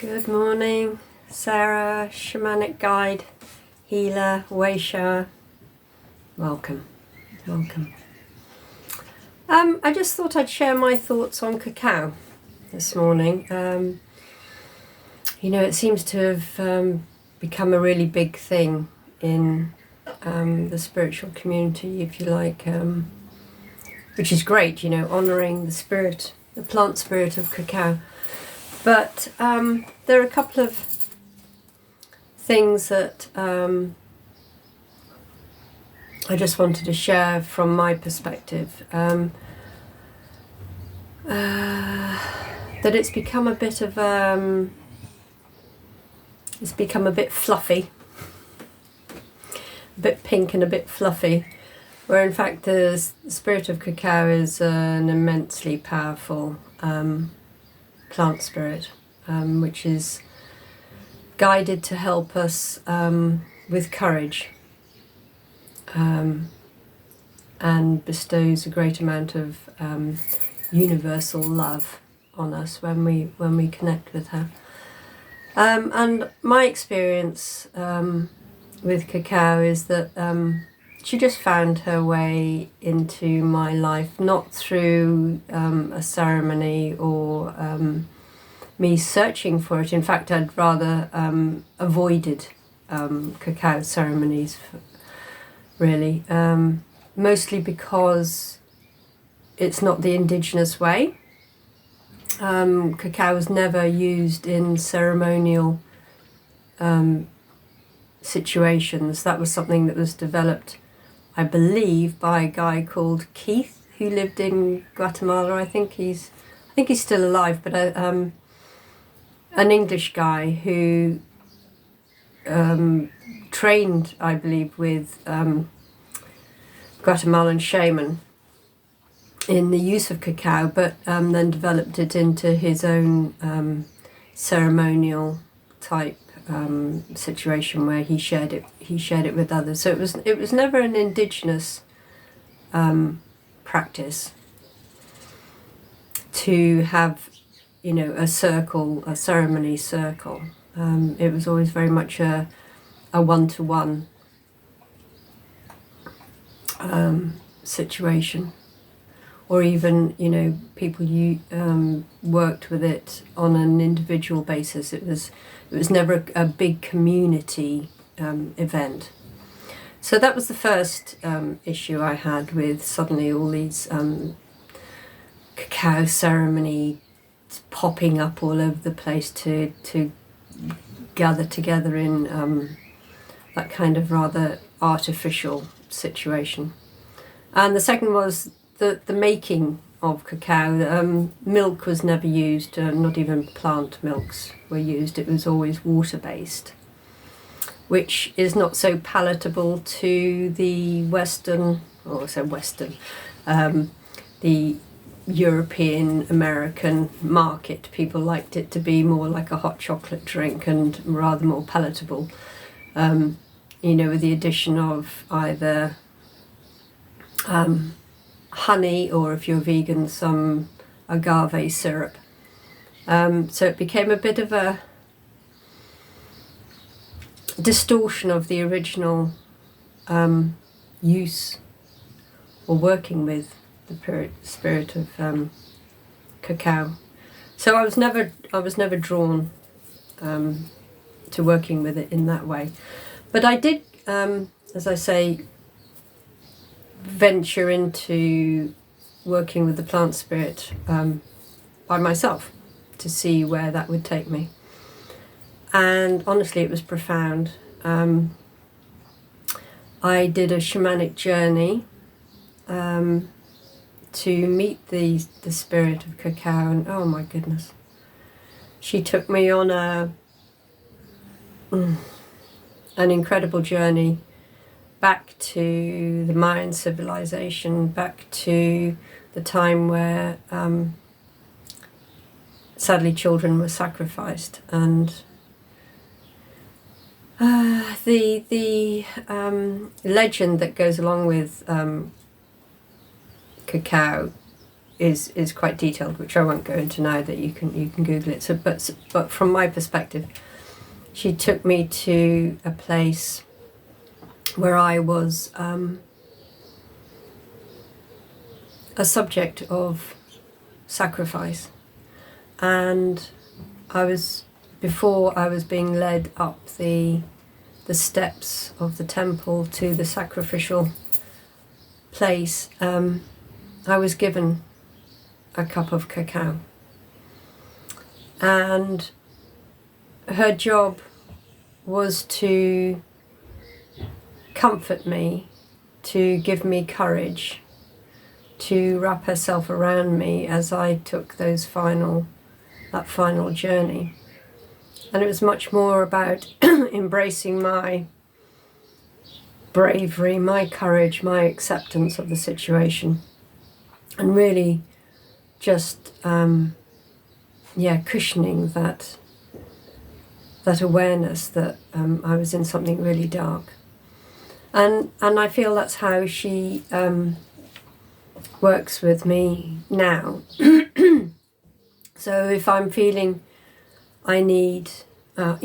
Good morning, Sarah, shamanic guide, healer, wayshower. Welcome. I just thought I'd share my thoughts on cacao this morning. It seems to have become a really big thing in the spiritual community, if you like, which is great, honouring the plant spirit of cacao. But there are a couple of things that I just wanted to share from my perspective. That it's become a bit fluffy, a bit pink and a bit fluffy, where in fact the spirit of cacao is an immensely powerful plant spirit, which is guided to help us with courage, and bestows a great amount of universal love on us when we connect with her. And my experience with cacao is that she just found her way into my life, not through a ceremony or me searching for it. In fact, I'd rather avoided cacao ceremonies, really, mostly because it's not the indigenous way. Cacao was never used in ceremonial situations. That was something that was developed, I believe, by a guy called Keith, who lived in Guatemala. I think he's still alive, but an English guy who trained, I believe, with Guatemalan shaman in the use of cacao, but then developed it into his own ceremonial type situation where he shared it with others. So it was never an indigenous practice to have a ceremony circle. It was always very much a one-to-one situation, or even people worked with it on an individual basis. It was never a big community event. So that was the first issue I had with suddenly all these cacao ceremony popping up all over the place to gather together in that kind of rather artificial situation. And the second was the making of cacao. Milk was never used, not even plant milks were used. It was always water-based, which is not so palatable to the the European American market. People liked it to be more like a hot chocolate drink and rather more palatable, with the addition of either honey, or if you're vegan, some agave syrup. So it became a bit of a distortion of the original use or working with the spirit of cacao. So I was never drawn to working with it in that way. But I did, as I say, venture into working with the plant spirit by myself to see where that would take me. And honestly, it was profound. I did a shamanic journey to meet the spirit of cacao, and oh my goodness, she took me on an incredible journey back to the Mayan civilization, back to the time where sadly children were sacrificed, and the legend that goes along with cacao is quite detailed, which I won't go into now. That you can Google it. So, but from my perspective, she took me to a place where I was a subject of sacrifice, and before I was being led up the steps of the temple to the sacrificial place. I was given a cup of cacao, and her job was to comfort me, to give me courage, to wrap herself around me as I took that final journey. And it was much more about embracing my bravery, my courage, my acceptance of the situation, and really just cushioning that awareness that I was in something really dark. And I feel that's how she works with me now. So if I'm feeling I need, I'm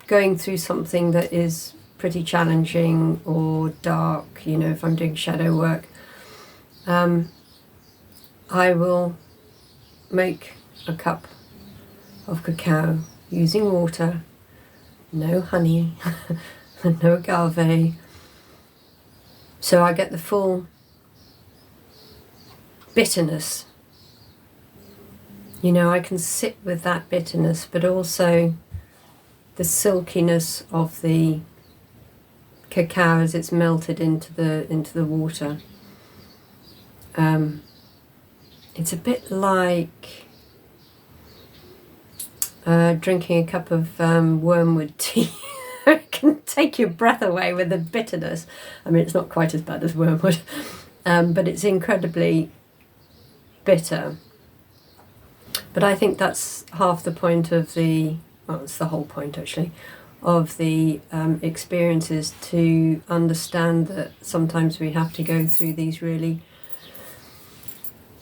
going through something that is pretty challenging or dark, if I'm doing shadow work, I will make a cup of cacao using water, no honey, no agave, so I get the full bitterness. I can sit with that bitterness, but also the silkiness of the cacao as it's melted into the water. It's a bit like drinking a cup of wormwood tea. It can take your breath away with the bitterness. I mean, it's not quite as bad as wormwood, but it's incredibly bitter. But I think that's half the point of it's the whole point actually, of the experiences, to understand that sometimes we have to go through these really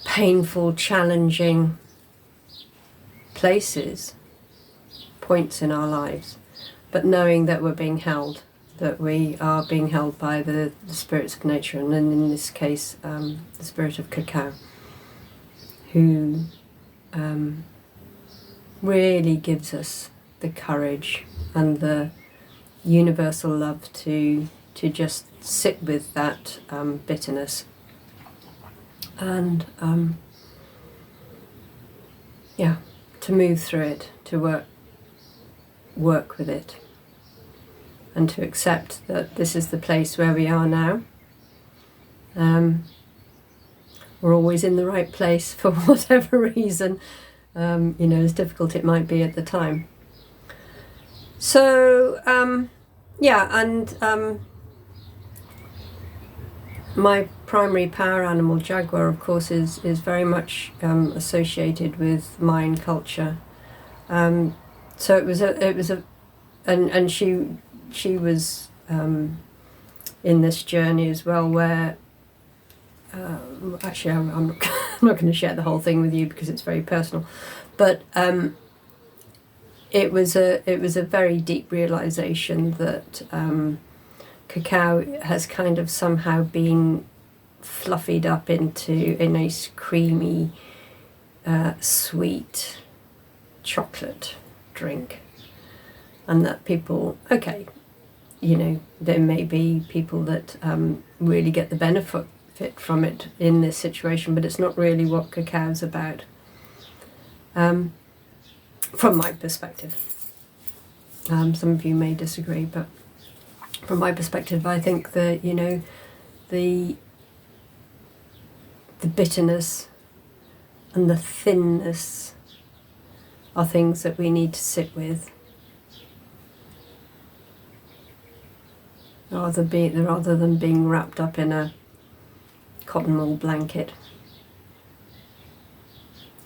painful, challenging points in our lives, but knowing that we're being held, that we are being held by the spirits of nature, and in this case, the spirit of cacao, who really gives us the courage and the universal love to just sit with that bitterness and to move through it, to work with it, and to accept that this is the place where we are now. We're always in the right place for whatever reason, as difficult it might be at the time. So, my primary power animal, jaguar, of course, is very much associated with Mayan culture. So and she was in this journey as well, where actually I'm not going to share the whole thing with you because it's very personal, but it was a very deep realization that cacao has kind of somehow been fluffied up into a nice creamy sweet chocolate drink, and that people, there may be people that really get the benefit from it in this situation, but it's not really what cacao's about, from my perspective. Some of you may disagree, but from my perspective, I think that the bitterness and the thinness are things that we need to sit with, rather than being wrapped up in a cotton wool blanket.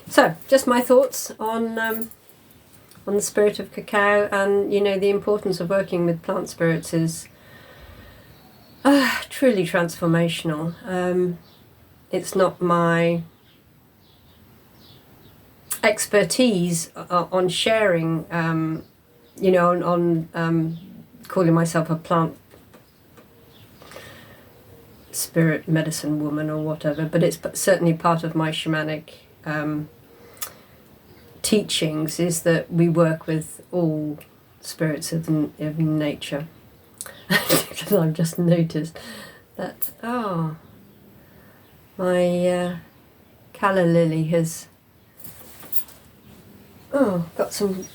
So, just my thoughts on the spirit of cacao, and the importance of working with plant spirits is truly transformational. it's not my expertise on sharing, you know, on calling myself a plant spirit medicine woman or whatever, but it's certainly part of my shamanic teachings, is that we work with all spirits of nature. Because I've just noticed that, oh, my calla lily has got some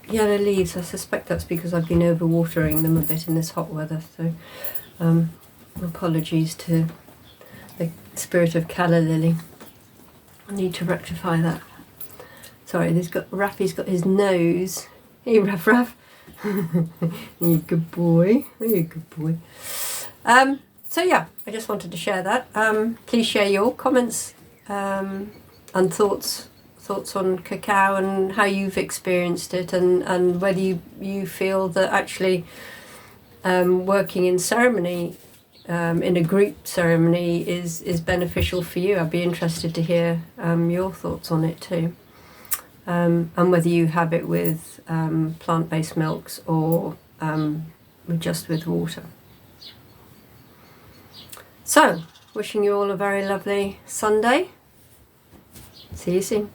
yellow leaves. I suspect that's because I've been overwatering them a bit in this hot weather, so apologies to the spirit of calla lily. I need to rectify that. Sorry, Raffy's got his nose. Hey, Raff Raff. You good boy. You good boy. So yeah, I just wanted to share that. Please share your comments and thoughts on cacao and how you've experienced it, and whether you feel that actually working in ceremony, in a group ceremony, is beneficial for you. I'd be interested to hear your thoughts on it too. And whether you have it with plant-based milks or just with water. So, wishing you all a very lovely Sunday. See you soon.